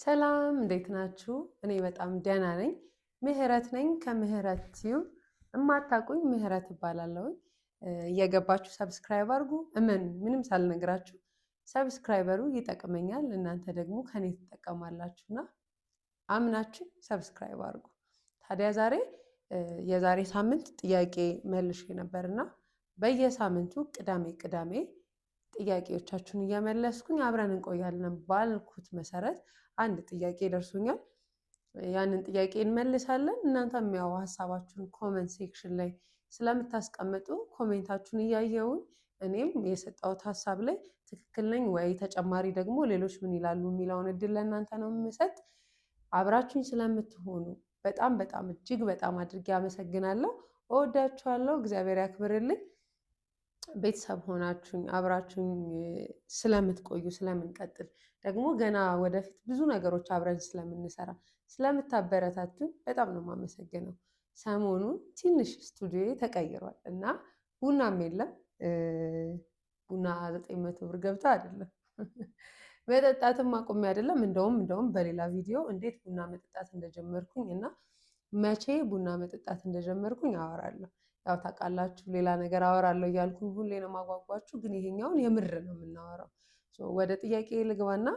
ሰላም እንዴት ናችሁ? እኔ በጣም ደህና ነኝ። ምህረት ነኝ ከምህረት ቲዩብ። እማታውቁኝ ምህረት እባላለሁ። እየገባችሁ ሰብስክራይብ አድርጉ። ምንም ሳልነግራችሁ ሰብስክራይበሩ ይጠቅመኛል፣ እናንተ ደግሞ ከኔ ትጠቀማላችሁና አምናችሁ ሰብስክራይብ አድርጉ። ታዲያ የዛሬ ሳምንት ጥያቄ መልሼ ነበርና በየሳምንቱ ቅዳሜ ቅዳሜ ጥያቄዎቻችሁን እየመለስኩኝ አብረን እንቆያለን ባልኩት መሰረት አንድ ጥያቄ ደርሶኛል። ያንን ጥያቄ እንመልሳለን። እናንተም ያው ሀሳባችሁን ኮሜንት ሴክሽን ላይ ስለምታስቀምጡ ኮሜንታችሁን እያየውን እኔም የሰጠሁት ሀሳብ ላይ ትክክል ነኝ ወይ ተጨማሪ ደግሞ ሌሎች ምን ይላሉ የሚለውን እድል ለእናንተ ነው የምሰጥ። አብራችሁኝ ስለምትሆኑ በጣም በጣም እጅግ በጣም አድርጌ አመሰግናለሁ። እወዳችኋለሁ። እግዚአብሔር ያክብርልኝ። ቤተሰብ ሆናችሁኝ አብራችሁኝ ስለምትቆዩ ስለምንቀጥል ደግሞ ገና ወደፊት ብዙ ነገሮች አብረን ስለምንሰራ ስለምታበረታቱኝ በጣም ነው የማመሰግነው። ሰሞኑን ትንሽ ስቱዲዮ ተቀይሯል እና ቡናም የለም። ቡና 900 ብር ገብታ አይደለም መጠጣትም አቁሜ አይደለም። እንደውም በሌላ ቪዲዮ እንዴት ቡና መጠጣት እንደጀመርኩኝ እና መቼ ቡና መጠጣት እንደጀመርኩኝ አወራለሁ። ያው ታውቃላችሁ ሌላ ነገር አወራለሁ እያልኩኝ ሁሌ ነው ማጓጓችሁ፣ ግን ይሄኛውን የምር ነው የምናወራው። ወደ ጥያቄ ልግባና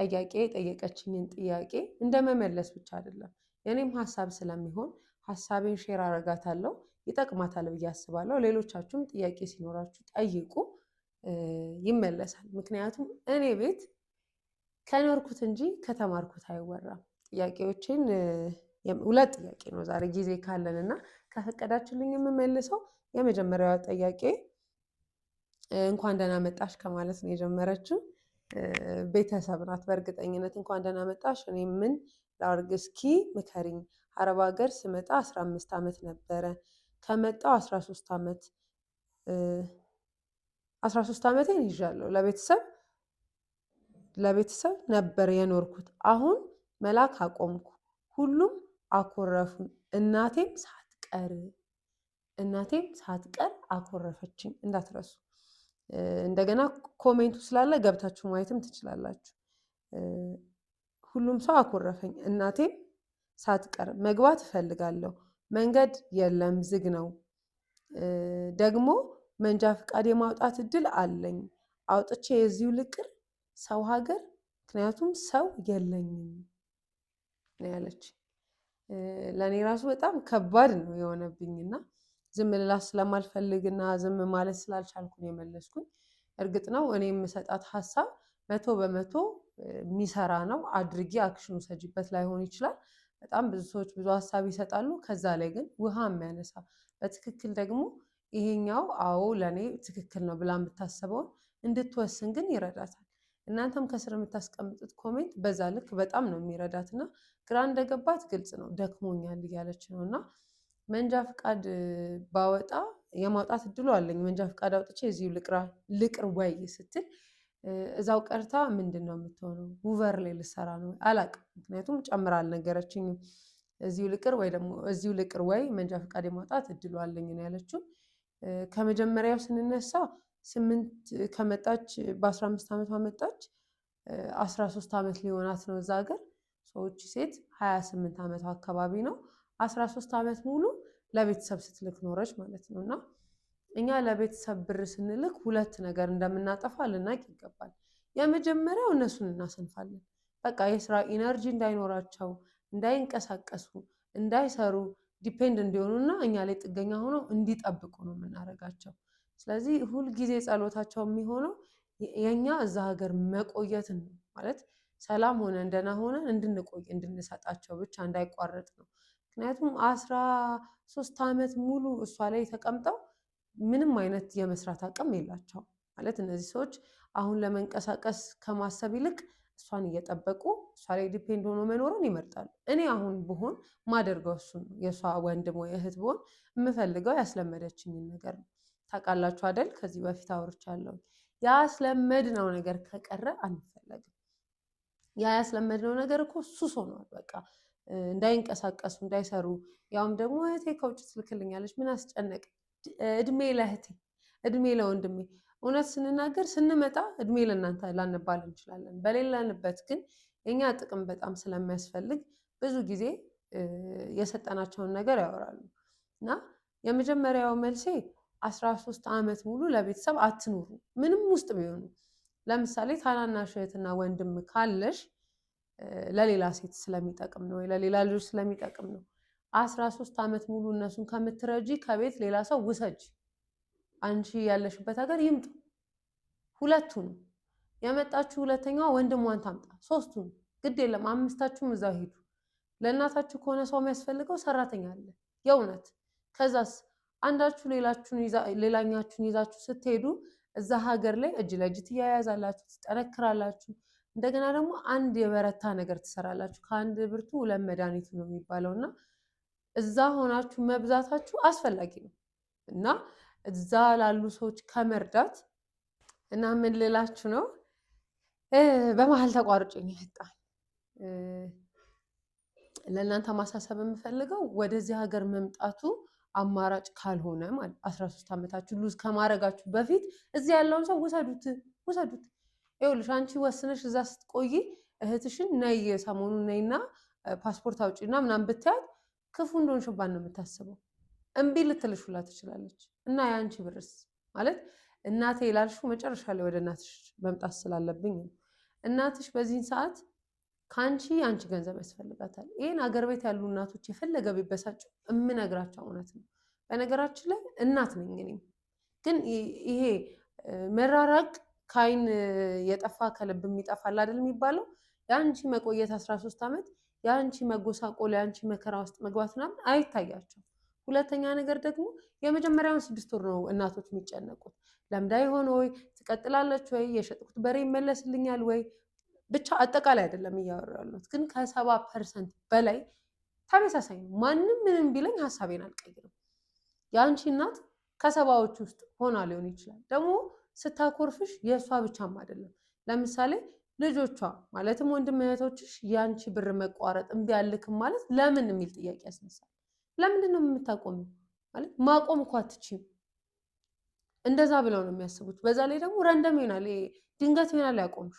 ጥያቄ የጠየቀችኝን ጥያቄ እንደመመለስ ብቻ አይደለም የኔም ሀሳብ ስለሚሆን ሀሳቤን ሼር አረጋታለሁ፣ ይጠቅማታል ብዬ አስባለሁ። ሌሎቻችሁም ጥያቄ ሲኖራችሁ ጠይቁ፣ ይመለሳል። ምክንያቱም እኔ ቤት ከኖርኩት እንጂ ከተማርኩት አይወራም። ጥያቄዎችን ሁለት ጥያቄ ነው ዛሬ ጊዜ ካለን እና ከፈቀዳችሁልኝ የምመልሰው። የመጀመሪያዋ ጥያቄ እንኳን ደህና መጣሽ ከማለት ነው የጀመረችው። ቤተሰብ ናት በእርግጠኝነት። እንኳን ደህና መጣሽ፣ እኔ ምን ላድርግ እስኪ ምከሪኝ። አረብ ሀገር ስመጣ 15 ዓመት ነበረ። ከመጣው 13 ዓመቴን ይዣለሁ። ለቤተሰብ ነበር የኖርኩት። አሁን መላክ አቆምኩ። ሁሉም አኮረፉኝ። እናቴም ሳትቀር አኮረፈችኝ። እንዳትረሱ። እንደገና ኮሜንቱ ስላለ ገብታችሁ ማየትም ትችላላችሁ። ሁሉም ሰው አኮረፈኝ። እናቴም ሳትቀር መግባት እፈልጋለሁ። መንገድ የለም፣ ዝግ ነው። ደግሞ መንጃ ፈቃድ የማውጣት እድል አለኝ። አውጥቼ የዚሁ ልቅር ሰው ሀገር፣ ምክንያቱም ሰው የለኝም ነው ያለች። ለእኔ ራሱ በጣም ከባድ ነው የሆነብኝና ዝም ልላት ስለማልፈልግና ዝም ማለት ስላልቻልኩ ነው የመለስኩኝ። እርግጥ ነው እኔ የምሰጣት ሀሳብ 100% የሚሰራ ነው። አድርጌ አክሽን ውሰጂበት ላይሆን ይችላል። በጣም ብዙ ሰዎች ብዙ ሀሳብ ይሰጣሉ። ከዛ ላይ ግን ውሃ የሚያነሳ በትክክል ደግሞ ይሄኛው አዎ ለእኔ ትክክል ነው ብላ የምታስበውን እንድትወስን ግን ይረዳታል። እናንተም ከስር የምታስቀምጡት ኮሜንት በዛ ልክ በጣም ነው የሚረዳት እና ግራ እንደገባት ግልጽ ነው። ደክሞኛል እያለች ነው እና መንጃ ፈቃድ ባወጣ የማውጣት እድሉ አለኝ። መንጃ ፈቃድ አውጥቼ እዚሁ ልቅር ወይ ስትል እዛው ቀርታ ምንድን ነው የምትሆነው? ውቨር ላይ ልሰራ ነው አላቅም። ምክንያቱም ጨምራ አልነገረችኝም። እዚሁ ልቅር ወይ መንጃ ፈቃድ የማውጣት እድሉ አለኝ ነው ያለችው። ከመጀመሪያው ስንነሳ ከመጣች በ15 ዓመቷ መጣች። 13 ዓመት ሊሆናት ነው እዛ ሀገር። ሰዎች ሴት 28 ዓመቷ አካባቢ ነው። 13 ዓመት ሙሉ ለቤተሰብ ስትልክ ኖረች ማለት ነው። እና እኛ ለቤተሰብ ብር ስንልክ ሁለት ነገር እንደምናጠፋ ልናቅ ይገባል። የመጀመሪያው እነሱን እናሰንፋለን። በቃ የስራ ኢነርጂ እንዳይኖራቸው፣ እንዳይንቀሳቀሱ፣ እንዳይሰሩ ዲፔንድ እንዲሆኑና እኛ ላይ ጥገኛ ሆነው እንዲጠብቁ ነው የምናደርጋቸው። ስለዚህ ሁልጊዜ ጸሎታቸው የሚሆነው የኛ እዛ ሀገር መቆየትን ነው ማለት ሰላም ሆነን ደህና ሆነን እንድንቆይ እንድንሰጣቸው ብቻ እንዳይቋረጥ ነው። ምክንያቱም 13 ዓመት ሙሉ እሷ ላይ ተቀምጠው ምንም አይነት የመስራት አቅም የላቸውም ማለት እነዚህ ሰዎች አሁን ለመንቀሳቀስ ከማሰብ ይልቅ እሷን እየጠበቁ እሷ ላይ ዲፔንድ ሆኖ መኖርን ይመርጣሉ። እኔ አሁን ብሆን ማደርገው እሱን ነው። የእሷ ወንድም ወይ እህት ብሆን የምፈልገው ያስለመደችኝን ነገር ነው። ታውቃላችሁ አይደል? ከዚህ በፊት አውርቻለሁ። ያስለመድነው ነገር ከቀረ አንፈለግም። ያስለመድነው ነገር እኮ ሱስ ሆኗል። በቃ እንዳይንቀሳቀሱ እንዳይሰሩ፣ ያውም ደግሞ እህቴ ከውጭ ትልክልኛለች ምን አስጨነቅ። እድሜ ለእህቴ እድሜ ለወንድሜ። እውነት ስንናገር ስንመጣ እድሜ ለእናንተ ላንባል እንችላለን። በሌለንበት ግን የኛ ጥቅም በጣም ስለሚያስፈልግ ብዙ ጊዜ የሰጠናቸውን ነገር ያወራሉ። እና የመጀመሪያው መልሴ 13 ዓመት ሙሉ ለቤተሰብ አትኑሩ፣ ምንም ውስጥ ቢሆኑ። ለምሳሌ ታናናሽ እህትና ወንድም ካለሽ ለሌላ ሴት ስለሚጠቅም ነው ወይ ለሌላ ልጆች ስለሚጠቅም ነው። 13 ዓመት ሙሉ እነሱን ከምትረጂ ከቤት ሌላ ሰው ውሰጅ። አንቺ ያለሽበት ሀገር ይምጡ ሁለቱን። የመጣችሁ ሁለተኛዋ ወንድሟን ታምጣ፣ ሶስቱን ግድ የለም አምስታችሁም እዛው ሄዱ። ለእናታችሁ ከሆነ ሰው የሚያስፈልገው ሰራተኛ አለ የእውነት። ከዛስ አንዳችሁ ሌላኛችሁን ይዛችሁ ስትሄዱ እዛ ሀገር ላይ እጅ ለእጅ ትያያዛላችሁ፣ ትጠነክራላችሁ። እንደገና ደግሞ አንድ የበረታ ነገር ትሰራላችሁ። ከአንድ ብርቱ ሁለት መድኃኒቱ ነው የሚባለው እና እዛ ሆናችሁ መብዛታችሁ አስፈላጊ ነው እና እዛ ላሉ ሰዎች ከመርዳት እና ምን ልላችሁ ነው፣ በመሀል ተቋርጬ ነው የመጣው። ለእናንተ ማሳሰብ የምፈልገው ወደዚህ ሀገር መምጣቱ አማራጭ ካልሆነ ማለት 13 ዓመታችሁ ሉዝ ከማድረጋችሁ በፊት እዚህ ያለውን ሰው ውሰዱት። ይኸውልሽ አንቺ ወስነሽ እዛ ስትቆይ እህትሽን ነይ ሰሞኑን ነይና ፓስፖርት አውጪና ምናምን ብትያት ክፉ እንደሆንሽባት ነው የምታስበው። እምቢ ልትልሽ ሁላ ትችላለች። እና የአንቺ ብርስ ማለት እናቴ ላልሽው መጨረሻ ላይ ወደ እናትሽ መምጣት ስላለብኝ ነው። እናትሽ በዚህን ሰዓት ከአንቺ አንቺ ገንዘብ ያስፈልጋታል። ይህን አገር ቤት ያሉ እናቶች የፈለገ ቢበሳጩ የምነግራቸው እውነት ነው። በነገራችን ላይ እናት ነኝ እኔም። ግን ይሄ መራራቅ ከአይን የጠፋ ከልብ የሚጠፋል አይደል የሚባለው። የአንቺ መቆየት 13 ዓመት የአንቺ መጎሳቆል የአንቺ መከራ ውስጥ መግባት ምናምን አይታያቸው። ሁለተኛ ነገር ደግሞ የመጀመሪያውን 6 ወር ነው እናቶች የሚጨነቁት። ለምዳ የሆነ ወይ ትቀጥላለች ወይ የሸጥኩት በሬ ይመለስልኛል ወይ ብቻ አጠቃላይ አይደለም እያወሩ ያሉት፣ ግን ከ70% በላይ ተመሳሳይ ነው። ማንም ምንም ቢለኝ ሀሳቤን አልቀይርም። የአንቺ እናት ከሰባዎች ውስጥ ሆና ሊሆን ይችላል። ደግሞ ስታኮርፍሽ የእሷ ብቻም አይደለም። ለምሳሌ ልጆቿ ማለትም ወንድም እህቶችሽ የአንቺ ብር መቋረጥ እምቢ አልክም ማለት ለምን የሚል ጥያቄ ያስነሳል። ለምንድን ነው የምታቆሚው? ማለት ማቆም እኮ አትችይም። እንደዛ ብለው ነው የሚያስቡት። በዛ ላይ ደግሞ ረንደም ይሆናል፣ ድንገት ይሆናል ያቆምሽ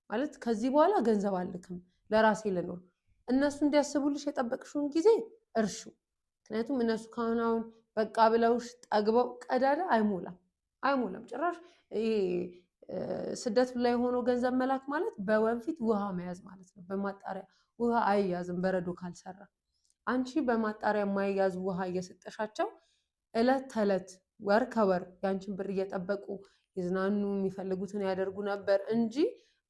ማለት ከዚህ በኋላ ገንዘብ አልክም ለራሴ ልኖር። እነሱ እንዲያስቡልሽ የጠበቅሽውን ጊዜ እርሹ። ምክንያቱም እነሱ ካሁን አሁን በቃ ብለውሽ ጠግበው ቀዳዳ አይሞላም ጭራሽ። ስደት ላይ ሆኖ ገንዘብ መላክ ማለት በወንፊት ውሃ መያዝ ማለት ነው። በማጣሪያ ውሃ አይያዝም በረዶ ካልሰራ። አንቺ በማጣሪያ የማይያዝ ውሃ እየሰጠሻቸው እለት ተዕለት ወር ከወር ያንቺን ብር እየጠበቁ ይዝናኑ፣ የሚፈልጉትን ያደርጉ ነበር እንጂ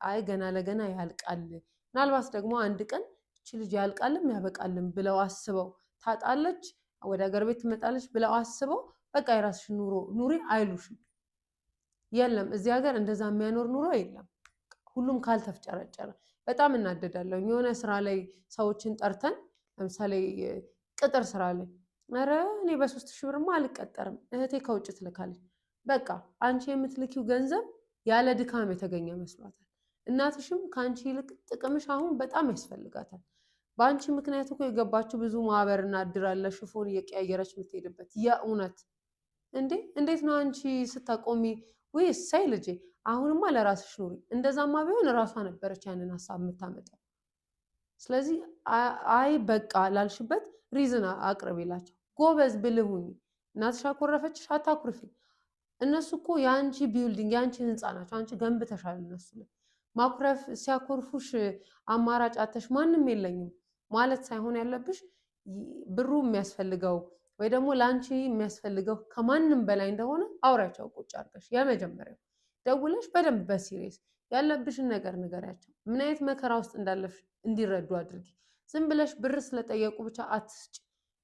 አይ ገና ለገና ያልቃል፣ ምናልባት ደግሞ አንድ ቀን እቺ ልጅ ያልቃልም ያበቃልም ብለው አስበው ታጣለች፣ ወደ ሀገር ቤት ትመጣለች ብለው አስበው በቃ የራስሽን ኑሮ ኑሪ አይሉሽም። የለም እዚህ ሀገር እንደዛ የሚያኖር ኑሮ የለም። ሁሉም ካልተፍጨረጨረ በጣም እናደዳለሁ። የሆነ ስራ ላይ ሰዎችን ጠርተን ለምሳሌ ቅጥር ስራ ላይ ኧረ እኔ በ3,000 ብርማ አልቀጠርም እህቴ ከውጭ ትልካለች። በቃ አንቺ የምትልኪው ገንዘብ ያለ ድካም የተገኘ መስሏታል። እናትሽም ከአንቺ ይልቅ ጥቅምሽ አሁን በጣም ያስፈልጋታል። በአንቺ ምክንያት እኮ የገባችው ብዙ ማህበርና እድር አለ፣ ሽፎን እየቀያየረች የምትሄድበት። የእውነት እንዴት ነው አንቺ ስታቆሚ ወይ እሰይ ልጄ አሁንማ ለራስሽ ኑሪ። እንደዛማ ቢሆን እራሷ ነበረች ያንን ሀሳብ የምታመጣው። ስለዚህ አይ በቃ ላልሽበት ሪዝን አቅርቢላቸው። ጎበዝ ብልህ ሁኚ። እናትሽ አኮረፈችሽ አታኩርፊ። እነሱ እኮ የአንቺ ቢልዲንግ የአንቺ ህንፃ ናቸው። አንቺ ገንብተሻል እነሱ ላይ። ማኩረፍ ሲያኮርፉሽ አማራጭ አተሽ ማንም የለኝም ማለት ሳይሆን ያለብሽ ብሩ የሚያስፈልገው ወይ ደግሞ ለአንቺ የሚያስፈልገው ከማንም በላይ እንደሆነ አውሪያቸው ቁጭ አድርገሽ። የመጀመሪያው ደውለሽ በደንብ በሲሪየስ ያለብሽን ነገር ንገሪያቸው። ምን አይነት መከራ ውስጥ እንዳለሽ እንዲረዱ አድርጊ። ዝም ብለሽ ብር ስለጠየቁ ብቻ አትስጭ።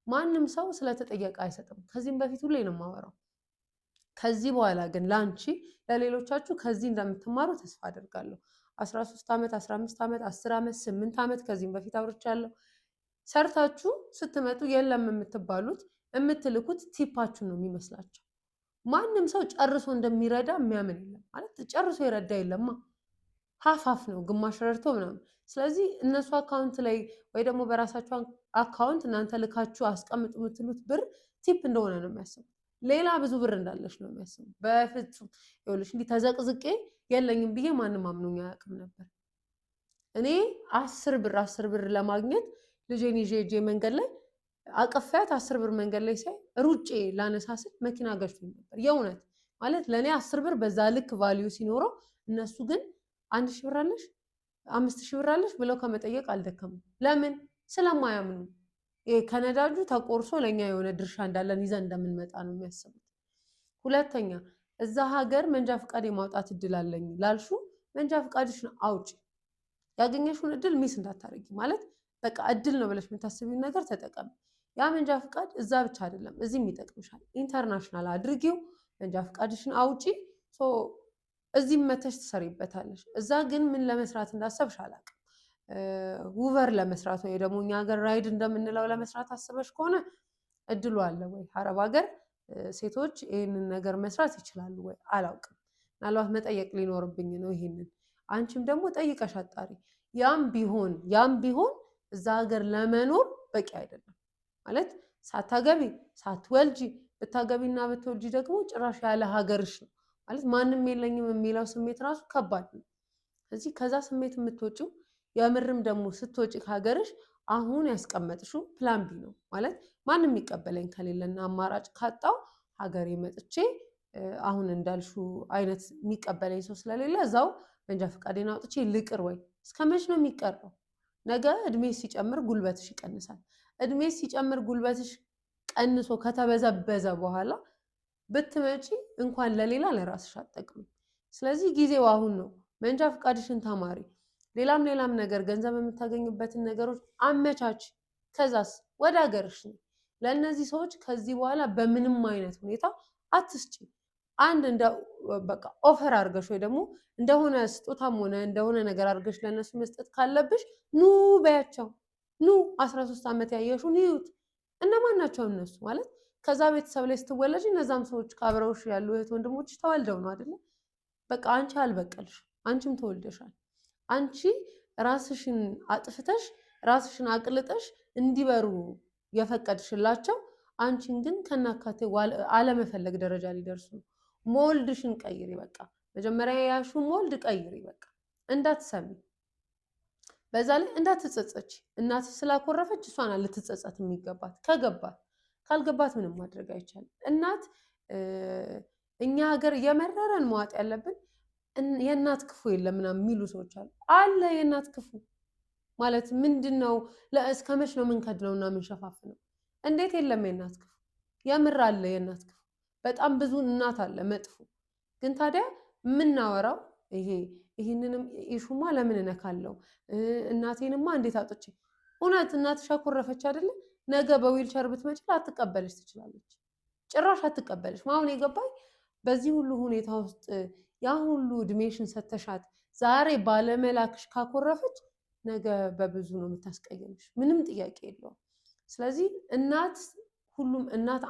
ማንም ሰው ስለተጠየቀ አይሰጥም። ከዚህም በፊት ሁሌ ነው የማወራው። ከዚህ በኋላ ግን ለአንቺ ለሌሎቻችሁ ከዚህ እንደምትማሩ ተስፋ አደርጋለሁ። 13 ዓመት 15 ዓመት 10 ዓመት 8 ዓመት ከዚህም በፊት አውርቻለሁ። ሰርታችሁ ስትመጡ የለም የምትባሉት የምትልኩት ቲፓችሁ ነው የሚመስላቸው። ማንም ሰው ጨርሶ እንደሚረዳ የሚያምን የለም። ማለት ጨርሶ የረዳ የለማ፣ ሀፋፍ ነው ግማሽ ረድቶ ምናምን። ስለዚህ እነሱ አካውንት ላይ ወይ ደግሞ በራሳቸው አካውንት እናንተ ልካችሁ አስቀምጡ የምትሉት ብር ቲፕ እንደሆነ ነው የሚያስቡት። ሌላ ብዙ ብር እንዳለሽ ነው የሚያስቡ። በፍጹም ይኸውልሽ እንዲህ ተዘቅዝቄ የለኝም ብዬ ማንም አምኖኝ አያውቅም ነበር። እኔ 10 ብር ለማግኘት ልጄን ይዤ መንገድ ላይ አቀፋያት 10 ብር መንገድ ላይ ሳይ ሩጬ ላነሳስል መኪና ገጭቶኝ ነበር። የእውነት ማለት ለእኔ 10 ብር በዛ ልክ ቫልዩ ሲኖረው እነሱ ግን 1,000 ብር አለሽ 5,000 ብር አለሽ ብለው ከመጠየቅ አልደከሙም። ለምን? ስለማያምኑ ከነዳጁ ተቆርሶ ለኛ የሆነ ድርሻ እንዳለን ይዘን እንደምንመጣ ነው የሚያስቡት። ሁለተኛ እዛ ሀገር መንጃ ፍቃድ የማውጣት እድል አለኝ ላልሹ መንጃ ፍቃድሽን አውጪ። ያገኘሽውን እድል ሚስ እንዳታረጊ። ማለት በቃ እድል ነው ብለሽ የምታስቢው ነገር ተጠቀሚ። ያ መንጃ ፍቃድ እዛ ብቻ አይደለም እዚህም ይጠቅምሻል። ኢንተርናሽናል አድርጊው፣ መንጃ ፍቃድሽን አውጪ። እዚህም መተሽ ትሰሪበታለሽ። እዛ ግን ምን ለመስራት እንዳሰብሽ አላውቅም። ውቨር ለመስራት ወይ ደግሞ እኛ ሀገር ራይድ እንደምንለው ለመስራት አስበሽ ከሆነ እድሉ አለ ወይ? አረብ ሀገር ሴቶች ይህንን ነገር መስራት ይችላሉ ወይ? አላውቅም። ምናልባት መጠየቅ ሊኖርብኝ ነው ይሄንን። አንቺም ደግሞ ጠይቀሽ አጣሪ። ያም ቢሆን እዛ ሀገር ለመኖር በቂ አይደለም። ማለት ሳታገቢ ሳትወልጂ፣ ብታገቢና ብትወልጂ ደግሞ ጭራሽ ያለ ሀገርሽ ነው ማለት ማንም የለኝም የሚለው ስሜት ራሱ ከባድ ነው። ስለዚህ ከዛ ስሜት የምትወጪው የምርም ደግሞ ስትወጪ ከሀገርሽ አሁን ያስቀመጥሽው ፕላን ቢ ነው ማለት ማንም የሚቀበለኝ ከሌለና አማራጭ ካጣው ሀገሬ መጥቼ አሁን እንዳልሹ አይነት የሚቀበለኝ ሰው ስለሌለ እዛው መንጃ ፈቃዴን አውጥቼ ልቅር። ወይ እስከ መች ነው የሚቀረው? ነገ እድሜ ሲጨምር ጉልበትሽ ይቀንሳል። እድሜ ሲጨምር ጉልበትሽ ቀንሶ ከተበዘበዘ በኋላ ብትመጪ እንኳን ለሌላ ለራስሽ አትጠቅሚ። ስለዚህ ጊዜው አሁን ነው። መንጃ ፈቃድሽን ተማሪ፣ ሌላም ነገር ገንዘብ የምታገኝበትን ነገሮች አመቻች። ከዛስ ወደ ሀገርሽ ነው። ለእነዚህ ሰዎች ከዚህ በኋላ በምንም አይነት ሁኔታ አትስጪ። አንድ እንደ በቃ ኦፈር አድርገሽ ወይ ደግሞ እንደሆነ ስጦታም ሆነ እንደሆነ ነገር አድርገሽ ለእነሱ መስጠት ካለብሽ ኑ በያቸው። ኑ 13 ዓመት ያየሹ ንዩት። እነማን ናቸው እነሱ? ማለት ከዛ ቤተሰብ ላይ ስትወለጂ እነዛም ሰዎች ካብረውሽ ያሉ እህት ወንድሞች ተወልደው ነው አይደለ? በቃ አንቺ አልበቀልሽ፣ አንቺም ተወልደሻል። አንቺ ራስሽን አጥፍተሽ ራስሽን አቅልጠሽ እንዲበሩ የፈቀድሽላቸው አንቺን ግን ከናካቴ አለመፈለግ ደረጃ ሊደርሱ ነው። ሞልድሽን ቀይሪ። በቃ መጀመሪያ ያሹ ሞልድ ቀይሪ። በቃ እንዳትሰሚ፣ በዛ ላይ እንዳትጸጸች። እናትሽ ስላኮረፈች እሷን ልትጸጸት የሚገባት ከገባት፣ ካልገባት ምንም ማድረግ አይቻልም። እናት እኛ ሀገር የመረረን መዋጥ ያለብን የእናት ክፉ የለም ምናምን የሚሉ ሰዎች አለ የእናት ክፉ ማለት ምንድን ነው? እስከ መች ነው የምንከድነው እና የምንሸፋፍነው? እንዴት የለም የእናት ክፉ? የምር አለ የእናት ክፉ። በጣም ብዙ እናት አለ መጥፎ። ግን ታዲያ የምናወራው ይህንንም ኢሹማ ለምን እነካለው? እናቴንማ እንዴት አውጥቼ? እውነት እናትሽ አኮረፈች አይደለ? ነገ በዊልቸር ብትመጪ ላትቀበልሽ ትችላለች። ጭራሽ አትቀበልሽ። አሁን የገባኝ በዚህ ሁሉ ሁኔታ ውስጥ ያ ሁሉ እድሜሽን ሰተሻት ዛሬ ባለመላክሽ ካኮረፈች ነገ በብዙ ነው የምታስቀየምሽ። ምንም ጥያቄ የለውም። ስለዚህ ሁሉም እናት